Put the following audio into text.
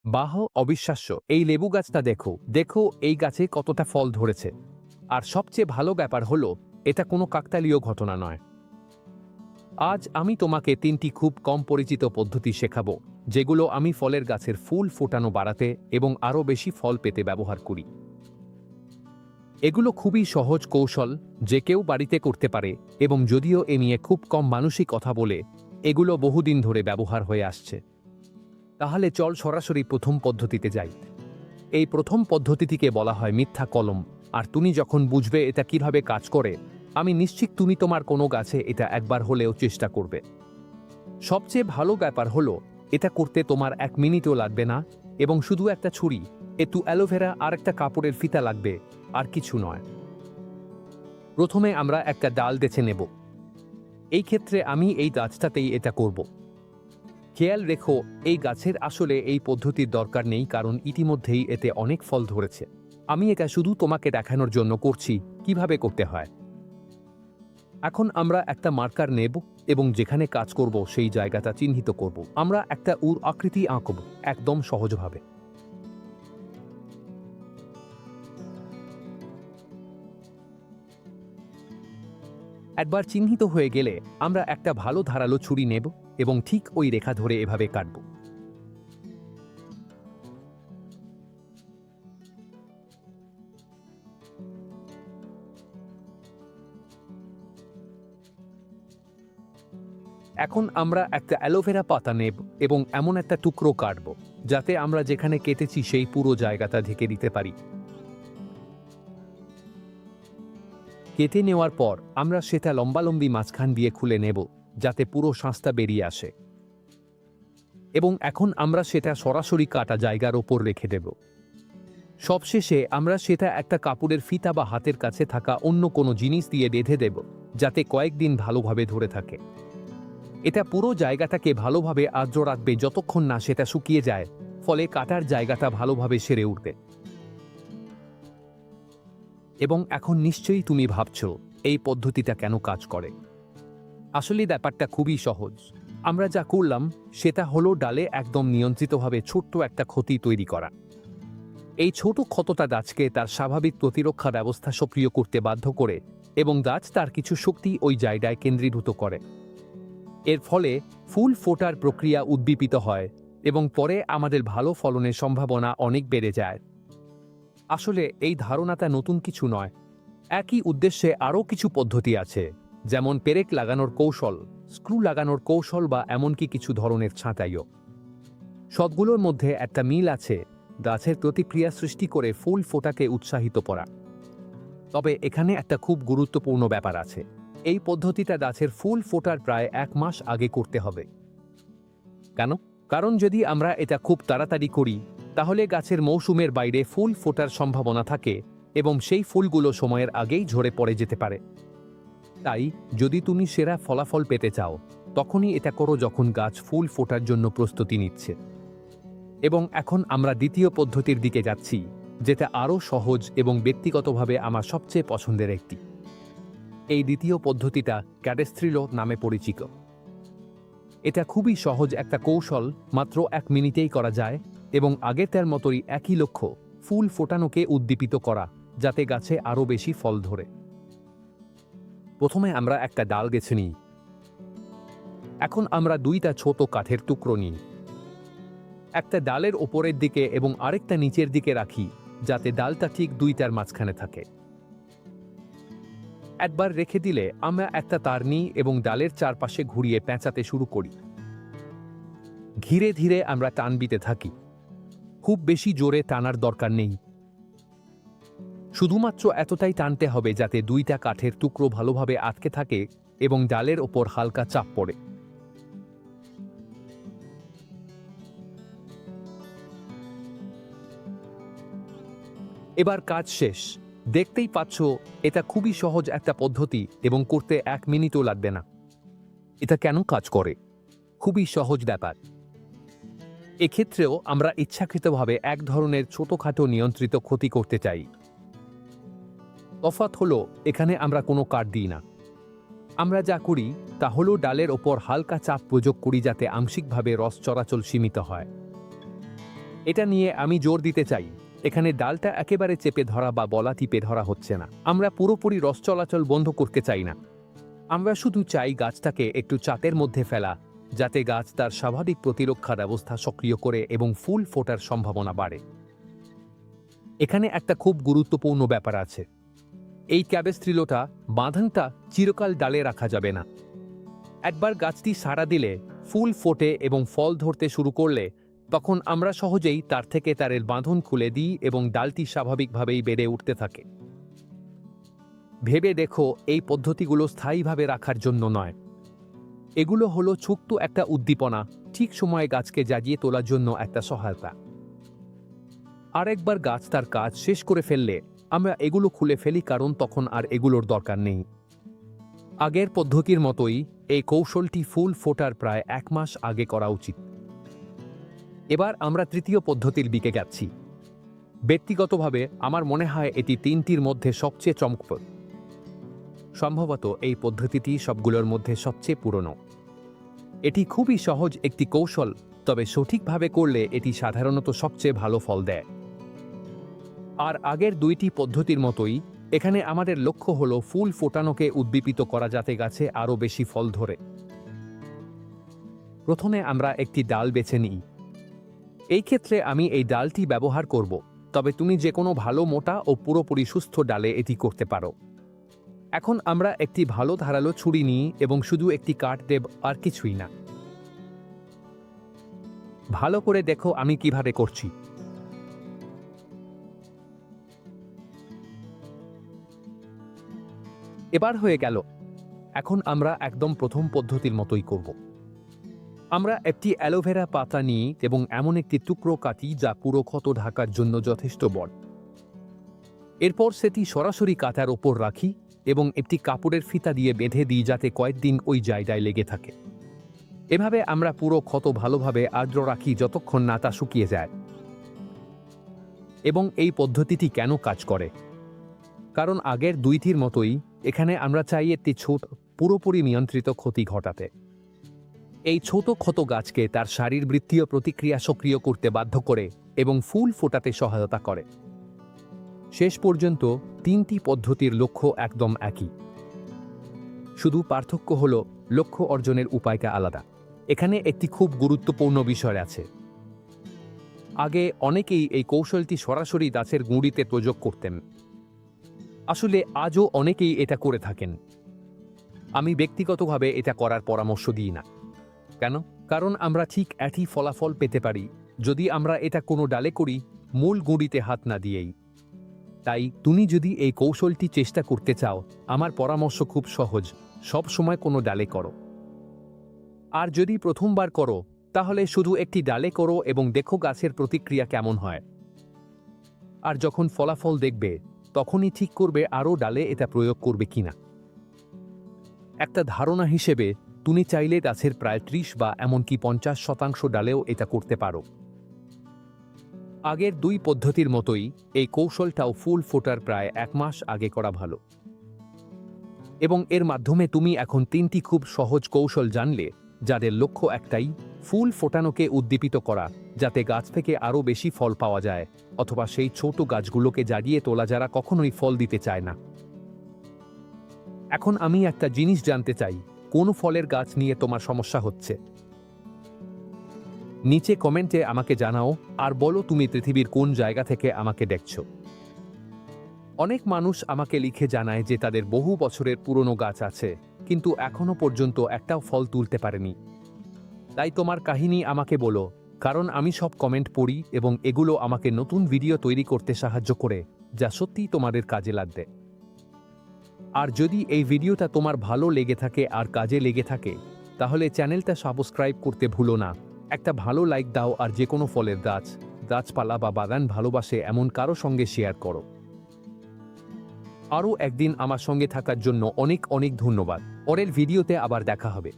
বাহ, অবিশ্বাস্য! এই লেবু গাছটা দেখো দেখো, এই গাছে কতটা ফল ধরেছে। আর সবচেয়ে ভালো ব্যাপার হলো, এটা কোনো কাকতালীয় ঘটনা নয়। আজ আমি তোমাকে ৩টি খুব কম পরিচিত পদ্ধতি শেখাবো, যেগুলো আমি ফলের গাছের ফুল ফোটানো বাড়াতে এবং আরও বেশি ফল পেতে ব্যবহার করি। এগুলো খুবই সহজ কৌশল, যে কেউ বাড়িতে করতে পারে, এবং যদিও এ নিয়ে খুব কম মানুষই কথা বলে, এগুলো বহুদিন ধরে ব্যবহার হয়ে আসছে। তাহলে চল সরাসরি প্রথম পদ্ধতিতে যাই। এই প্রথম পদ্ধতিটিকে বলা হয় মিথ্যা কলম। আর তুমি যখন বুঝবে এটা কিভাবে কাজ করে, আমি নিশ্চিত তুমি তোমার কোনো গাছে এটা একবার হলেও চেষ্টা করবে। সবচেয়ে ভালো ব্যাপার হলো, এটা করতে তোমার ১ মিনিটও লাগবে না, এবং শুধু একটা ছুরি, একটু অ্যালোভেরা আর একটা কাপড়ের ফিতা লাগবে, আর কিছু নয়। প্রথমে আমরা একটা ডাল বেছে নেব। এই ক্ষেত্রে আমি এই গাছটাতেই এটা করব। খেয়াল রেখো, এই গাছের আসলে এই পদ্ধতির দরকার নেই, কারণ ইতিমধ্যেই এতে অনেক ফল ধরেছে। আমি এটা শুধু তোমাকে দেখানোর জন্য করছি কিভাবে করতে হয়। এখন আমরা একটা মার্কার নেব এবং যেখানে কাজ করব সেই জায়গাটা চিহ্নিত করব। আমরা একটা আকৃতি আঁকব, একদম সহজভাবে। একবার চিহ্নিত হয়ে গেলে আমরা একটা ভালো ধারালো ছুরি নেব এবং ঠিক ওই রেখা ধরে এভাবে কাটব। এখন আমরা একটা অ্যালোভেরা পাতা নেব এবং এমন একটা টুকরো কাটব, যাতে আমরা যেখানে কেটেছি সেই পুরো জায়গাটা ঢেকে দিতে পারি। কেটে নেওয়ার পর আমরা সেটা লম্বালম্বি মাঝখান দিয়ে খুলে নেব, যাতে পুরো শাঁসটা বেরিয়ে আসে। এবং এখন আমরা সেটা সরাসরি কাটা জায়গার ওপর রেখে দেব। সবশেষে আমরা সেটা একটা কাপড়ের ফিতা বা হাতের কাছে থাকা অন্য কোনো জিনিস দিয়ে বেঁধে দেব, যাতে কয়েকদিন ভালোভাবে ধরে থাকে। এটা পুরো জায়গাটাকে ভালোভাবে আর্দ্র রাখবে যতক্ষণ না সেটা শুকিয়ে যায়, ফলে কাটার জায়গাটা ভালোভাবে সেরে উঠবে। এবং এখন নিশ্চয়ই তুমি ভাবছো, এই পদ্ধতিটা কেন কাজ করে। আসলে ব্যাপারটা খুবই সহজ। আমরা যা করলাম সেটা হলো ডালে একদম নিয়ন্ত্রিতভাবে ছোট্ট একটা ক্ষতি তৈরি করা। এই ছোট ক্ষতটা গাছকে তার স্বাভাবিক প্রতিরক্ষা ব্যবস্থা সক্রিয় করতে বাধ্য করে, এবং গাছ তার কিছু শক্তি ওই জায়গায় কেন্দ্রীভূত করে। এর ফলে ফুল ফোটার প্রক্রিয়া উদ্দীপিত হয়, এবং পরে আমাদের ভালো ফলনের সম্ভাবনা অনেক বেড়ে যায়। আসলে এই ধারণাটা নতুন কিছু নয়। একই উদ্দেশ্যে আরও কিছু পদ্ধতি আছে, যেমন পেরেক লাগানোর কৌশল, স্ক্রু লাগানোর কৌশল বা এমনকি কিছু ধরনের ছাঁটাইও। সবগুলোর মধ্যে একটা মিল আছে, গাছের প্রতিক্রিয়া সৃষ্টি করে ফুল ফোটাকে উৎসাহিত করা। তবে এখানে একটা খুব গুরুত্বপূর্ণ ব্যাপার আছে। এই পদ্ধতিটা গাছের ফুল ফোটার প্রায় ১ মাস আগে করতে হবে। কেন? কারণ যদি আমরা এটা খুব তাড়াতাড়ি করি, তাহলে গাছের মৌসুমের বাইরে ফুল ফোটার সম্ভাবনা থাকে, এবং সেই ফুলগুলো সময়ের আগেই ঝরে পড়ে যেতে পারে। তাই যদি তুমি সেরা ফলাফল পেতে চাও, তখনই এটা করো যখন গাছ ফুল ফোটার জন্য প্রস্তুতি নিচ্ছে। এবং এখন আমরা দ্বিতীয় পদ্ধতির দিকে যাচ্ছি, যেটা আরও সহজ এবং ব্যক্তিগতভাবে আমার সবচেয়ে পছন্দের একটি। এই দ্বিতীয় পদ্ধতিটা ক্যাডেস্ট্রিলো নামে পরিচিত। এটা খুবই সহজ একটা কৌশল, মাত্র ১ মিনিটেই করা যায়, এবং আগেরটার মতোই একই লক্ষ্য, ফুল ফোটানোকে উদ্দীপিত করা, যাতে গাছে আরও বেশি ফল ধরে। প্রথমে আমরা একটা ডাল বেছে নিই। এখন আমরা ২টা ছোট কাঠের টুকরো নিই। একটা ডালের ওপরের দিকে এবং আরেকটা নিচের দিকে রাখি, যাতে ডালটা ঠিক ২টার মাঝখানে থাকে। একবার রেখে দিলে আমরা একটা তার নিই এবং ডালের চারপাশে ঘুরিয়ে পেঁচাতে শুরু করি। ধীরে ধীরে আমরা টান দিতে থাকি। খুব বেশি জোরে টানার দরকার নেই। শুধুমাত্র এতটাই টানতে হবে যাতে ২টা কাঠের টুকরো ভালোভাবে আটকে থাকে এবং ডালের ওপর হালকা চাপ পড়ে। এবার কাজ শেষ। দেখতেই পাচ্ছ, এটা খুবই সহজ একটা পদ্ধতি এবং করতে ১ মিনিটও লাগবে না। এটা কেন কাজ করে? খুবই সহজ ব্যাপার। এক্ষেত্রেও আমরা ইচ্ছাকৃতভাবে এক ধরনের ছোটখাটো নিয়ন্ত্রিত ক্ষতি করতে চাই। তফাৎ হলো, এখানে আমরা কোনো কাট দিই না। আমরা যা করি তা হলো ডালের ওপর হালকা চাপ প্রয়োগ করি, যাতে আংশিকভাবে রস চলাচল সীমিত হয়। এটা নিয়ে আমি জোর দিতে চাই, এখানে ডালটা একেবারে চেপে ধরা বা বলা টিপে ধরা হচ্ছে না। আমরা পুরোপুরি রস চলাচল বন্ধ করতে চাই না। আমরা শুধু চাই গাছটাকে একটু চাপের মধ্যে ফেলা, যাতে গাছ তার স্বাভাবিক প্রতিরক্ষা ব্যবস্থা সক্রিয় করে এবং ফুল ফোটার সম্ভাবনা বাড়ে। এখানে একটা খুব গুরুত্বপূর্ণ ব্যাপার আছে। এই ক্যাবেস্ট্রিলোটা বাঁধানটা চিরকাল ডালে রাখা যাবে না। একবার গাছটি সাড়া দিলে, ফুল ফোটে এবং ফল ধরতে শুরু করলে, তখন আমরা সহজেই তার থেকে তারের বাঁধন খুলে দিই এবং ডালটি স্বাভাবিকভাবেই বেড়ে উঠতে থাকে। ভেবে দেখো, এই পদ্ধতিগুলো স্থায়ীভাবে রাখার জন্য নয়। এগুলো হলো ছোট্ট একটা উদ্দীপনা, ঠিক সময়ে গাছকে জাগিয়ে তোলার জন্য একটা সহায়তা। আরেকবার গাছ তার কাজ শেষ করে ফেললে আমরা এগুলো খুলে ফেলি, কারণ তখন আর এগুলোর দরকার নেই। আগের পদ্ধতির মতোই এই কৌশলটি ফুল ফোটার প্রায় 1 মাস আগে করা উচিত। এবার আমরা তৃতীয় পদ্ধতির দিকে যাচ্ছি। ব্যক্তিগতভাবে আমার মনে হয় এটি 3টির মধ্যে সবচেয়ে চমকপ্রদ। সম্ভবত এই পদ্ধতিটি সবগুলোর মধ্যে সবচেয়ে পুরনো। এটি খুবই সহজ একটি কৌশল, তবে সঠিকভাবে করলে এটি সাধারণত সবচেয়ে ভালো ফল দেয়। আর আগের 2টি পদ্ধতির মতোই এখানে আমাদের লক্ষ্য হলো ফুল ফোটানোকে উদ্দীপিত করা, যাতে গাছে আরও বেশি ফল ধরে। প্রথমে আমরা একটি ডাল বেছে নিই। এই ক্ষেত্রে আমি এই ডালটি ব্যবহার করব, তবে তুমি যে কোনো ভালো মোটা ও পুরোপুরি সুস্থ ডালে এটি করতে পারো। এখন আমরা একটি ভালো ধারালো ছুরি নিই এবং শুধু একটি কাট দেব, আর কিছুই না। ভালো করে দেখো আমি কিভাবে করছি। এবার হয়ে গেল। এখন আমরা একদম প্রথম পদ্ধতির মতোই করব। আমরা একটি অ্যালোভেরা পাতা নিই এবং এমন একটি টুকরো কাটি যা পুরো ক্ষত ঢাকার জন্য যথেষ্ট বড়। এরপর সেটি সরাসরি কাটার ওপর রাখি এবং একটি কাপড়ের ফিতা দিয়ে বেঁধে দিই, যাতে কয়েকদিন ওই জায়গায় লেগে থাকে। এভাবে আমরা পুরো ক্ষত ভালোভাবে আর্দ্র রাখি যতক্ষণ না তা শুকিয়ে যায়। এবং এই পদ্ধতিটি কেন কাজ করে? কারণ আগের 2টির মতোই এখানে আমরা চাই একটি ছোট, পুরোপুরি নিয়ন্ত্রিত ক্ষতি ঘটাতে। এই ছোট ক্ষত গাছকে তার শারীরবৃত্তীয় প্রতিক্রিয়া সক্রিয় করতে বাধ্য করে এবং ফুল ফোটাতে সহায়তা করে। শেষ পর্যন্ত 3টি পদ্ধতির লক্ষ্য একদম একই। শুধু পার্থক্য হল লক্ষ্য অর্জনের উপায়টা আলাদা। এখানে একটি খুব গুরুত্বপূর্ণ বিষয় আছে। আগে অনেকেই এই কৌশলটি সরাসরি গাছের গুঁড়িতে প্রয়োগ করতেন। আসলে আজও অনেকেই এটা করে থাকেন। আমি ব্যক্তিগতভাবে এটা করার পরামর্শ দিই না। কেন? কারণ আমরা ঠিক একই ফলাফল পেতে পারি যদি আমরা এটা কোনো ডালে করি, মূল গুঁড়িতে হাত না দিয়েই। তাই তুমি যদি এই কৌশলটি চেষ্টা করতে চাও, আমার পরামর্শ খুব সহজ: সব সময় কোনো ডালে করো। আর যদি প্রথমবার করো, তাহলে শুধু একটি ডালে করো এবং দেখো গাছের প্রতিক্রিয়া কেমন হয়। আর যখন ফলাফল দেখবে, তখনই ঠিক করবে আরও ডালে এটা প্রয়োগ করবে কিনা। একটা ধারণা হিসেবে তুমি চাইলে গাছের প্রায় 30 বা এমনকি 50% ডালেও এটা করতে পারো। আগের 2 পদ্ধতির মতোই এই কৌশলটাও ফুল ফোটার প্রায় 1 মাস আগে করা ভালো। এবং এর মাধ্যমে তুমি এখন 3টি খুব সহজ কৌশল জানলে, যাদের লক্ষ্য একটাই: ফুল ফোটানোকে উদ্দীপিত করা, যাতে গাছ থেকে আরও বেশি ফল পাওয়া যায়, অথবা সেই ছোট গাছগুলোকে জাগিয়ে তোলা যারা কখনোই ফল দিতে চায় না। এখন আমি একটা জিনিস জানতে চাই, কোন ফলের গাছ নিয়ে তোমার সমস্যা হচ্ছে? নিচে কমেন্টে আমাকে জানাও, আর বলো তুমি পৃথিবীর কোন জায়গা থেকে আমাকে দেখছো। অনেক মানুষ আমাকে লিখে জানায় যে তাদের বহু বছরের পুরনো গাছ আছে, কিন্তু এখনো পর্যন্ত একটাও ফল তুলতে পারেনি। তাই তোমার কাহিনী আমাকে বলো, কারণ আমি সব কমেন্ট পড়ি এবং এগুলো আমাকে নতুন ভিডিও তৈরি করতে সাহায্য করে, যা সত্যিই তোমাদের কাজে লাগবে। আর যদি এই ভিডিওটা তোমার ভালো লেগে থাকে আর কাজে লেগে থাকে, তাহলে চ্যানেলটা সাবস্ক্রাইব করতে ভুলো না। একটা ভালো লাইক দাও, আর যে কোনো ফলের গাছ, গাছপালা বা বাগান ভালোবাসে এমন কারো সঙ্গে শেয়ার করো। আরও একদিন আমার সঙ্গে থাকার জন্য অনেক অনেক ধন্যবাদ। পরের ভিডিওতে আবার দেখা হবে।